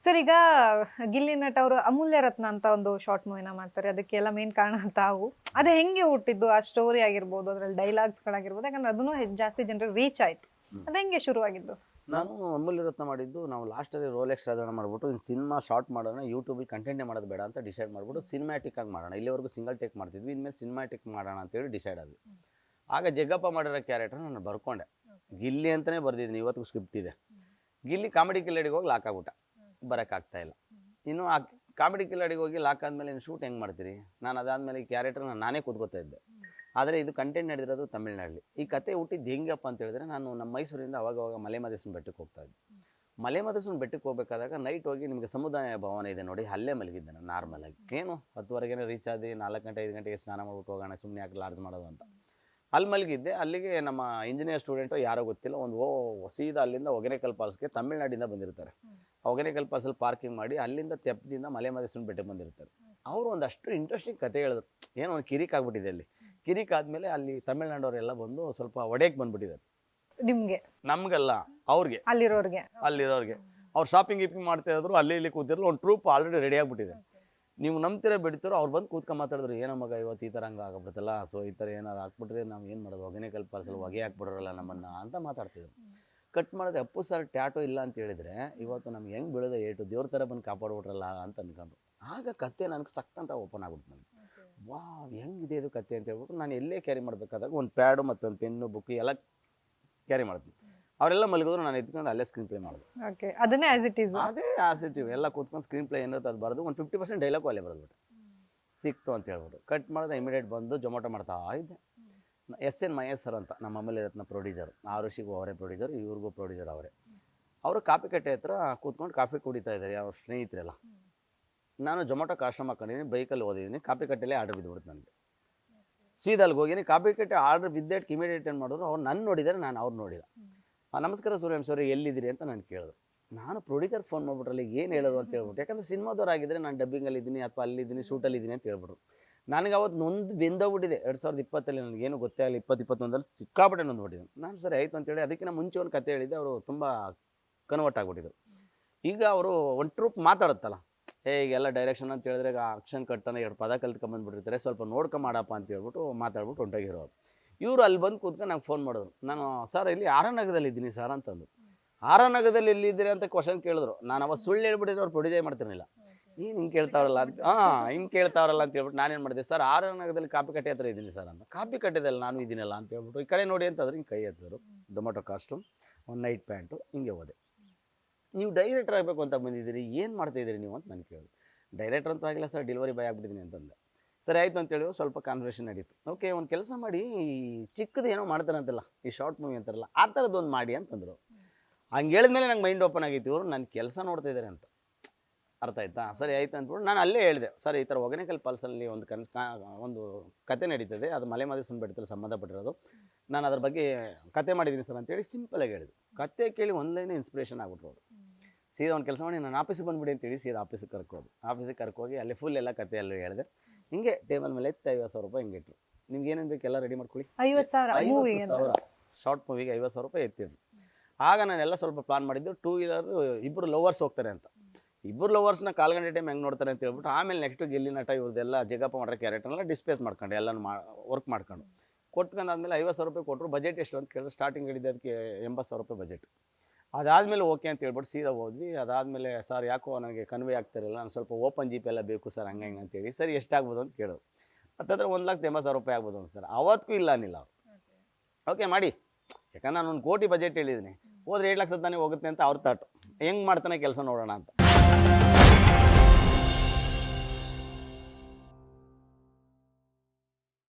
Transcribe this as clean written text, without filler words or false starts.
Sir ಈಗ ಗಿಲ್ಲಿ ನಟ ಅವರು ಅಮೂಲ್ಯ ರತ್ನ ಅಂತ ಒಂದು ಶಾರ್ಟ್ ಮೂವಿನ ಮಾಡ್ತಾರೆ. ಅದಕ್ಕೆಲ್ಲ ಮೇನ್ ಕಾರಣ ತಾವು. ಅದು ಹೆಂಗೆ ಹುಟ್ಟಿದ್ದು ಆ ಸ್ಟೋರಿ ಆಗಿರ್ಬೋದು, ಅದ್ರಲ್ಲಿ ಡೈಲಾಗ್ಸ್ಗಳಾಗಿರ್ಬೋದು, ಯಾಕಂದ್ರೆ ಅದನ್ನು ಜಾಸ್ತಿ ಜನರಿಗೆ ರೀಚ್ ಆಯ್ತು. ಅದು ಹೆಂಗೆ ಶುರುವಾಗಿದ್ದು? ನಾನು ಅಮೂಲ್ಯ ರತ್ನ ಮಾಡಿದ್ದು ನಾವು ಲಾಸ್ಟಲ್ಲಿ ರೋಲೆಕ್ಸ್ ರಾಜಣ್ಣ ಮಾಡಿಬಿಟ್ಟು ಇನ್ನು ಸಿನಿಮಾ ಶಾರ್ಟ್ ಮಾಡೋಣ, ಯೂಟ್ಯೂಬಲ್ಲಿ ಕಂಟೆಂಟೇ ಮಾಡೋದು ಬೇಡ ಅಂತ ಡಿಸೈಡ್ ಮಾಡಿಬಿಟ್ಟು ಸಿನಿಮ್ಯಾಟಿಕ್ ಆಗಿ ಮಾಡೋಣ. ಇಲ್ಲಿವರೆಗೂ ಸಿಂಗಲ್ ಟೇಕ್ ಮಾಡ್ತಿದ್ವಿ, ಇನ್ಮೇಲೆ ಸಿನಿಮ್ಯಾಟಿಕ್ ಮಾಡೋಣ ಅಂತೇಳಿ ಡಿಸೈಡ್ ಆದ್ವಿ. ಆಗ ಜಗ್ಗಪ್ಪ ಮಾಡಿರೋ ಕ್ಯಾರೆಕ್ಟರ್ ನಾನು ಬರ್ಕೊಂಡೆ. ಗಿಲ್ಲಿ ಅಂತಲೇ ಬರ್ದಿದ್ದೀನಿ, ಇವತ್ತಿಗೂ ಸ್ಕ್ರಿಪ್ಟ್ ಇದೆ. ಗಿಲ್ಲಿ ಕಾಮಿಡಿ ಕಿಲ್ಲಡಿಗೆ ಹೋಗಿ ಲಾಕ್ ಆಗ್ಬಿಟ್ಟ, ಬರೋಕ್ಕಾಗ್ತಾಯಿಲ್ಲ. ಇನ್ನು ಆ ಕಾಮಿಡಿ ಕಿಲ್ಲಡಿಗೆ ಹೋಗಿ ಲಾಕ್ ಆದಮೇಲೆ ಇನ್ನು ಶೂಟ್ ಹೆಂಗೆ ಮಾಡ್ತೀರಿ? ನಾನು ಅದಾದಮೇಲೆ ಈ ಕ್ಯಾರೆಕ್ಟರ್ನ ನಾನೇ ಕೂತ್ಕೋತಾ ಇದ್ದೆ. ಆದರೆ ಇದು ಕಂಟೆಂಟ್ ನಡೆದಿರೋದು ತಮಿಳ್ನಾಡಲ್ಲಿ. ಈ ಕತೆ ಹುಟ್ಟಿದ್ದು ಹೆಂಗಪ್ಪ ಅಂತ ಹೇಳಿದ್ರೆ, ನಾನು ನಮ್ಮ ಮೈಸೂರಿಂದ ಅವಾಗವಾಗ ಮಲೆಮಹದೇಶ್ವರನ ಬೆಟ್ಟಕ್ಕೆ ಹೋಗ್ತಾ ಇದ್ದೆ. ಮಲೆಮಹದೇಶ್ವರನ ಬೆಟ್ಟಕ್ಕೆ ಹೋಗ್ಬೇಕಾದಾಗ ನೈಟ್ ಹೋಗಿ ನಿಮಗೆ ಸಮುದಾಯ ಭವನ ಇದೆ ನೋಡಿ, ಅಲ್ಲೇ ಮಲಗಿದ್ದೆ ನಾನು ನಾರ್ಮಲಾಗಿ. ಏನು 10ವರೆಗೇನೆ ರೀಚ್ ಆದಿ, 4 ಗಂಟೆ 5 ಗಂಟೆಗೆ ಸ್ನಾನ ಮಾಡ್ಬಿಟ್ಟು ಹೋಗೋಣ, ಸುಮ್ಮನೆ ಯಾಕೆ ಲಾಡ್ಜ್ ಮಾಡೋದು ಅಂತ ಅಲ್ಲಿ ಮಲಗಿದ್ದೆ. ಅಲ್ಲಿಗೆ ನಮ್ಮ ಇಂಜಿನಿಯರ್ ಸ್ಟೂಡೆಂಟು ಯಾರೋ ಗೊತ್ತಿಲ್ಲ, ಒಂದು ಸೀದಾ ಅಲ್ಲಿಂದ ಹೊಗೆನೆಕಲ್ ಫಾಲ್ಸ್ಗೆ ತಮಿಳ್ನಾಡಿಂದ ಬಂದಿರ್ತಾರೆ. ಹೊಗೆನೆಕಲ್ ಫಾಲ್ಸಲ್ಲಿ ಪಾರ್ಕಿಂಗ್ ಮಾಡಿ ಅಲ್ಲಿಂದ ತೆಪ್ಪದಿಂದ ಮಲೆಮಹದೇಶ್ವರನ ಬೆಟ್ಟಕ್ಕೆ ಬಂದಿರ್ತಾರೆ. ಅವರು ಒಂದಷ್ಟು ಇಂಟ್ರೆಸ್ಟಿಂಗ್ ಕತೆ ಹೇಳಿದ್ರು. ಏನೋ ಒಂದು ಕಿರಿಕ್ ಆಗ್ಬಿಟ್ಟಿದೆ ಅಲ್ಲಿ. ಕಿರಿಕ್ ಆದಮೇಲೆ ಅಲ್ಲಿ ತಮಿಳ್ನಾಡವರೆಲ್ಲ ಬಂದು ಸ್ವಲ್ಪ ಒಡೆಯಕ್ಕೆ ಬಂದ್ಬಿಟ್ಟಿದ್ದಾರೆ. ನಿಮ್ಗೆ? ನಮಗಲ್ಲ, ಅವ್ರಿಗೆ, ಅಲ್ಲಿರೋರ್ಗೆ. ಅವ್ರು ಶಾಪಿಂಗ್ ಗೀಪಿಂಗ್ ಮಾಡ್ತಾ ಇದ್ರು, ಅಲ್ಲಿ ಇಲ್ಲಿ ಕೂತಿದ್ರು. ಒಂದು ಟ್ರೂಪ್ ಆಲ್ರೆಡಿ ರೆಡಿ ಆಗ್ಬಿಟ್ಟಿದೆ. ನೀವು ನಂಬ್ತಿರೋ ಬಿಡ್ತಿರೋ, ಅವ್ರು ಬಂದು ಕೂತ್ಕೊಂಡು ಮಾತಾಡಿದ್ರು, ಏನೋ ಮಗ ಇವತ್ತು ಈ ಥರ ಹಂಗೆ ಆಗ್ಬಿಡ್ತಲ್ಲ, ಸೊ ಈ ಥರ ಏನಾರು ಹಾಕ್ಬಿಟ್ರೆ ನಾವು ಏನು ಮಾಡೋದು, ಹೊಗೆನೆಕಲ್ ಫಾಲ್ಸಲ್ಲಿ ಹೊಗೆ ಹಾಕ್ಬಿಡ್ರಲ್ಲ ನಮ್ಮನ್ನು ಅಂತ ಮಾತಾಡ್ತಿದ್ರು. ಕಟ್ ಮಾಡಿದ್ರೆ ಅಪ್ಪು ಸರ್ ಟ್ಯಾಟೋ ಇಲ್ಲ ಅಂತ ಹೇಳಿದ್ರೆ ಇವತ್ತು ನಮ್ಗೆ ಹೆಂಗೆ ಬೆಳೆದ ಏಟು ದೇವ್ರ ಥರ ಬಂದು ಕಾಪಾಡ್ಬಿಟ್ರಲ್ಲ ಅಂತ ಅನ್ಕೊಂಡು. ಆಗ ಕತೆ ನನಗೆ ಸಕ್ಕಂತ ಓಪನ್ ಆಗ್ಬಿಡ್ತು. ನನಗೆ ವಾ ಹೆಂಗಿದೆ ಇದು ಕತೆ ಅಂತ ಹೇಳ್ಬಿಟ್ಟು ನಾನು ಎಲ್ಲೇ ಕ್ಯಾರಿ ಮಾಡಬೇಕಾದಾಗ ಒಂದು ಪ್ಯಾಡು ಮತ್ತು ಒಂದು ಪೆನ್ನು ಬುಕ್ ಎಲ್ಲ ಕ್ಯಾರಿ ಮಾಡ್ತೀನಿ. ಅವರೆಲ್ಲ ಮಲಗಿದ್ರು, ನಾನು ಎತ್ಕೊಂಡು ಅಲ್ಲೇ ಸ್ಕ್ರೀನ್ ಪ್ಲೇ ಮಾಡೋದು. ಅದನ್ನೇ ಆಸ್ ಇಟ್ ಈಸ್, ಅದೇ ಆಸ್ ಇಟ್ ಎಲ್ಲ ಕೂತ್ಕೊಂಡು ಸ್ಕ್ರೀನ್ ಪ್ಲೇ ಏನಿರುತ್ತೆ ಅದು ಬರೋದು. ಒಂದು 50% ಡೈಲಾಗು ಅಲ್ಲೇ ಬರೋದ್ಬಿಟ್ಟು ಸಿಕ್ತು ಅಂತ ಹೇಳ್ಬಿಟ್ಟು ಕಟ್ ಮಾಡಿದ್ರೆ ಇಮಿಡಿಯೇಟ್ ಬಂದು ಜೊಮೊಟೊ ಮಾಡ್ತಾ ಇದ್ದೆ. SN ಮಹೇಶ್ ಸರ್ ಅಂತ ನಮ್ಮ ಅಮೂಲ್ಯ ರತ್ನ ಪ್ರೊಡ್ಯೂಸರ್, ಆರುಷಿಗೂ ಅವರೇ ಪ್ರೊಡ್ಯೂಸರ್, ಇವ್ರಿಗೂ ಪ್ರೊಡ್ಯೂಸರ್ ಅವರೇ. ಅವರು ಕಾಫಿ ಕಟ್ಟೆ ಹತ್ರ ಕೂತ್ಕೊಂಡು ಕಾಫಿ ಕುಡಿತಾ ಇದ್ದಾರೆ ಅವ್ರ ಸ್ನೇಹಿತರೆಲ್ಲ. ನಾನು ಜೊಮೊಟೊ ಕಾಸ್ಟಮ್ ಹಾಕೊಂಡಿದ್ದೀನಿ, ಬೈಕಲ್ಲಿ ಓದಿದ್ದೀನಿ. ಕಾಫಿ ಕಟ್ಟೆಲ್ಲೇ ಆರ್ಡರ್ ಬಿದ್ದುಬಿಡ್ತು ನನಗೆ. ಸೀದಲ್ಗೆ ಹೋಗಿನಿ, ಕಾಫಿ ಕಟ್ಟೆ ಆರ್ಡರ್ ಬಿದ್ದೆಟ್ಗೆ ಇಮಿಡಿಯೇಟ್ ಏನು ಮಾಡಿದ್ರು, ಅವ್ರು ನನ್ನ ನೋಡಿದ್ದಾರೆ, ನಾನು ಅವ್ರು ನೋಡಿಲ್ಲ. ನಮಸ್ಕಾರ ಸೂರ್ಯವಂಶವ್ರೆ ಎಲ್ಲಿದ್ದೀರಿ ಅಂತ ನಾನು ಕೇಳಿದ್ರು. ನಾನು ಪ್ರೊಡ್ಯೂಸರ್ ಫೋನ್ ಮಾಡ್ಬಿಟ್ರಲ್ಲಿ ಏನು ಹೇಳೋದು ಅಂತ ಹೇಳ್ಬಿಟ್ಟು, ಯಾಕಂದರೆ ಸಿನಿಮಾದವ್ರು ಆಗಿದ್ದರೆ ನಾನು ಡಬ್ಬಿಂಗಲ್ಲಿ ಇದ್ದೀನಿ ಅಥವಾ ಅಲ್ಲಿದ್ದೀನಿ ಶೂಟಲ್ಲಿ ಇದ್ದೀನಿ ಅಂತ ಹೇಳ್ಬಿಟ್ರು. ನನಗೆ ಅವತ್ತು ನೊಂದು ಬೆಂದೋಗ್ಬಿಟ್ಟಿದೆ. 2020 ನನಗೇನು ಗೊತ್ತೇ ಆಗಲಿ, 2021 ಸಿಕ್ಕಾಪಟ್ಟೆ ನೊಂದ್ಬಿಟ್ಟಿದೆ. ನಾನು ಸರಿ ಆಯಿತು ಅಂತೇಳಿ ಅದಕ್ಕಿಂತ ಮುಂಚೆ ಒಂದು ಕತೆ ಹೇಳಿದ್ದೆ. ಅವರು ತುಂಬ ಕನ್ವರ್ಟ್ ಆಗಿಬಿಟ್ಟಿದ್ರು. ಈಗ ಅವರು ಒಂದು ಟ್ರೂಪ್ ಮಾತಾಡುತ್ತಲ್ಲ, ಈಗೆಲ್ಲ ಡೈರೆಕ್ಷನ್ ಅಂತ ಹೇಳಿದ್ರೆ ಆಕ್ಷನ್ ಕಟ್ಟನ 2 ಪದ ಕಲ್ತ್ಕೊಂಬಂದ್ಬಿಟ್ಟಿರ್ತಾರೆ, ಸ್ವಲ್ಪ ನೋಡ್ಕೊಂಬಾಡಪ್ಪ ಅಂತ ಹೇಳ್ಬಿಟ್ಟು ಮಾತಾಡ್ಬಿಟ್ಟು ಹೊಂಟೋಗಿರೋರು. ಇವರು ಅಲ್ಲಿ ಬಂದು ಕೂತ್ಕೊಂಡು ನಂಗೆ ಫೋನ್ ಮಾಡಿದ್ರು. ನಾನು ಸರ್ ಇಲ್ಲಿ ಆರನಗರದಲ್ಲಿ ಇದ್ದೀನಿ ಸರ್ ಅಂತಂದು. ಆರನಗರದಲ್ಲಿ ಎಲ್ಲಿದ್ದೀರಿ ಅಂತ ಕ್ವಶನ್ ಕೇಳಿದ್ರು. ನಾನು ಅವಾಗ ಸುಳ್ಳು ಹೇಳ್ಬಿಟ್ಟಿದ್ರೆ ಅವ್ರು ಪ್ರೊಡ್ಯೂಸ್ ಮಾಡ್ತಿರಲಿಲ್ಲ. ಏನು ಹಿಂಗೆ ಕೇಳ್ತಾವ್ರಲ್ಲ ಅಂತ, ಹಿಂಗೆ ಕೇಳ್ತಾವ್ರಲ್ಲ ಅಂತ ಹೇಳ್ಬಿಟ್ಟು ನಾನೇನು ಮಾಡಿದೆ, ಸರ್ ಆರನಗರದಲ್ಲಿ ಕಾಪಿ ಕಟ್ಟೆ ಹತ್ರ ಇದ್ದೀನಿ ಸರ್ ಅಂತ. ಕಾಪಿ ಕಟ್ಟೆದಲ್ಲಿ ನಾನು ಇದ್ದೀನಲ್ಲ ಅಂತ ಹೇಳ್ಬಿಟ್ಟು ಈ ಕಡೆ ನೋಡಿ ಅಂತಂದ್ರೆ ಹಿಂಗೆ ಕೈ ಎತ್ತಿದ್ರು. ಜೊಮೊಟೊ ಕಾಸ್ಟ್ಯೂಮ್, ಒಂದು ನೈಟ್ ಪ್ಯಾಂಟು, ಹಿಂಗೆ ಹೋದೆ. ನೀವು ಡೈರೆಕ್ಟರ್ ಆಗಬೇಕು ಅಂತ ಬಂದಿದ್ದೀರಿ, ಏನು ಮಾಡ್ತಾಯಿದ್ದೀರಿ ನೀವು ಅಂತ ನಾನು ಕೇಳಿದೆ. ಡೈರೆಕ್ಟರ್ ಅಂತೂ ಆಗಿಲ್ಲ ಸರ್, ಡೆಲಿವರಿ ಬಾಯ್ ಆಗ್ಬಿಟ್ಟಿದ್ದೀನಿ ಅಂತಂದೆ. ಸರಿ ಆಯಿತು ಅಂತೇಳಿ ಸ್ವಲ್ಪ ಕಾನ್ವರ್ಸೇಷನ್ ನಡೀತು. ಓಕೆ, ಒಂದು ಕೆಲಸ ಮಾಡಿ, ಚಿಕ್ಕದು ಏನೋ ಮಾಡ್ತಾರಂತಲ್ಲ ಈ ಶಾರ್ಟ್ ಮೂವಿ ಅಂತಾರಲ್ಲ, ಆ ಥರದ್ದೊಂದು ಮಾಡಿ ಅಂತಂದರು. ಹಂಗೆ ಹೇಳಿದ್ಮೇಲೆ ನಂಗೆ ಮೈಂಡ್ ಓಪನ್ ಆಗಿತ್ತು, ಇವರು ನನ್ನ ಕೆಲಸ ನೋಡ್ತಾ ಇದ್ದಾರೆ ಅಂತ. ಅರ್ಥ ಆಯ್ತಾ? ಸರಿ ಆಯಿತು ಅಂದ್ಬಿಟ್ಟು ನಾನು ಅಲ್ಲೇ ಹೇಳಿದೆ, ಸರ್ ಈ ಥರ ಹೊಗೆನೆಕಲ್ ಫಾಲ್ಸಲ್ಲಿ ಒಂದು ಕತೆ ನಡೀತದೆ, ಅದು ಮಲೆಮಹದೇಶ್ವರನ ಬೆಟ್ಟದಲ್ಲಿ ಸಂಬಂಧಪಟ್ಟಿರೋದು, ನಾನು ಅದ್ರ ಬಗ್ಗೆ ಕತೆ ಮಾಡಿದ್ದೀನಿ ಸರ್ ಅಂತೇಳಿ ಸಿಂಪಲಾಗಿ ಹೇಳಿದೆ. ಕತೆ ಕೇಳಿ ಒಂದನೇ ಇನ್ಸ್ಪಿರೇಷನ್ ಆಗ್ಬಿಟ್ರು ಅವರು. ಸೀದಾ ಒಂದು ಕೆಲಸ ಮಾಡಿ ನಾನು ಆಫೀಸಿಗೆ ಬಂದುಬಿಡಿ ಅಂತೇಳಿ ಸೀದಾ ಆಫೀಸಿಗೆ ಕರ್ಕೋದು. ಆಫೀಸಿಗೆ ಕರ್ಕೋಗಿ ಅಲ್ಲಿ ಫುಲ್ ಎಲ್ಲ ಕತೆ ಎಲ್ಲ ಹೇಳಿದೆ. ಹಿಂಗೆ ಟೇಬಲ್ ಮೇಲೆ 50,000 ರೂಪಾಯಿ ಹಿಂಗೆ ಇಟ್ಟರು. ನಿಮ್ಗೆ ಏನೇನು ಬೇಕು ಎಲ್ಲ ರೆಡಿ ಮಾಡ್ಕೊಳ್ಳಿ. 50,000 ಶಾರ್ಟ್ ಮೂವಿಗೆ 50,000 ರೂಪಾಯಿ ಎತ್ತಿಡ್ರು. ಆಗ ನಾನೆಲ್ಲ ಸ್ವಲ್ಪ ಪ್ಲಾನ್ ಮಾಡಿದ್ದು, 2 ವೀಲರು ಇಬ್ಬರು ಲವರ್ಸ್ ಹೋಗ್ತಾರೆ ಅಂತ. ಇಬ್ಬರು ಲವರ್ಸ್ನ 4 ಗಂಟೆ ಟೈಮ್ ಹೆಂಗೆ ನೋಡ್ತಾರೆ ಅಂತ ಹೇಳ್ಬಿಟ್ಟು ಆಮೇಲೆ ನೆಕ್ಸ್ಟ್ ಗಿಲ್ಲಿ ನಟ ಇವ್ರದ್ದೆಲ್ಲ ಜಗ್ಗಪ್ಪ ಮಾಡೋ ಕ್ಯಾರೆಕ್ಟರ್ನೆಲ್ಲ ಡಿಸ್ಪ್ಲೇಸ್ ಮಾಡ್ಕೊಂಡು ಎಲ್ಲನೂ ವರ್ಕ್ ಮಾಡ್ಕೊಂಡು ಕೊಟ್ಕೊಂಡಾದ್ಮೇಲೆ 50,000 ರೂಪಾಯಿ ಕೊಟ್ಟರು. ಬಜೆಟ್ ಎಷ್ಟು ಅಂತ ಕೇಳಿದ್ರೆ ಸ್ಟಾರ್ಟಿಂಗ್ ಹೇಳಿದ್ದೆ ಅದಕ್ಕೆ 80,000 ರೂಪಾಯಿ ಬಜೆಟ್. ಅದಾದಮೇಲೆ ಓಕೆ ಅಂತ ಹೇಳ್ಬಿಟ್ಟು ಸೀದಾ ಹೋದ್ವಿ. ಅದಾದಮೇಲೆ ಸರ್ ಯಾಕೋ ನನಗೆ ಕನ್ವೆ ಆಗ್ತಾರಿಲ್ಲ, ನಾನು ಸ್ವಲ್ಪ ಓಪನ್ ಜೀಪ್ ಎಲ್ಲ ಬೇಕು ಸರ್ ಹಂಗೆ ಹಿಂಗೆ ಅಂತೇಳಿ. ಸರಿ ಎಷ್ಟಾಗ್ಬೋದು ಅಂತ ಕೇಳೋದು. ಹತ್ತತ್ರ 1,80,000 ರೂಪಾಯಿ ಆಗ್ಬೋದು ಅಂತ ಸರ್. ಅವತ್ತಿಗೂ ಇಲ್ಲ ಅನ್ನಿಲ್ಲ ಅವ್ರು. ಓಕೆ ಮಾಡಿ, ಯಾಕಂದ್ರೆ ನಾನು 1 ಕೋಟಿ ಬಜೆಟ್ ಹೇಳಿದ್ದೀನಿ, ಹೋದ್ರೆ 7 ಲಕ್ಷ ತಾನೇ ಹೋಗುತ್ತೆ ಅಂತ ಅವ್ರ ತಾಟು. ಹೆಂಗೆ ಮಾಡ್ತಾನೆ ಕೆಲಸ ನೋಡೋಣ ಅಂತ.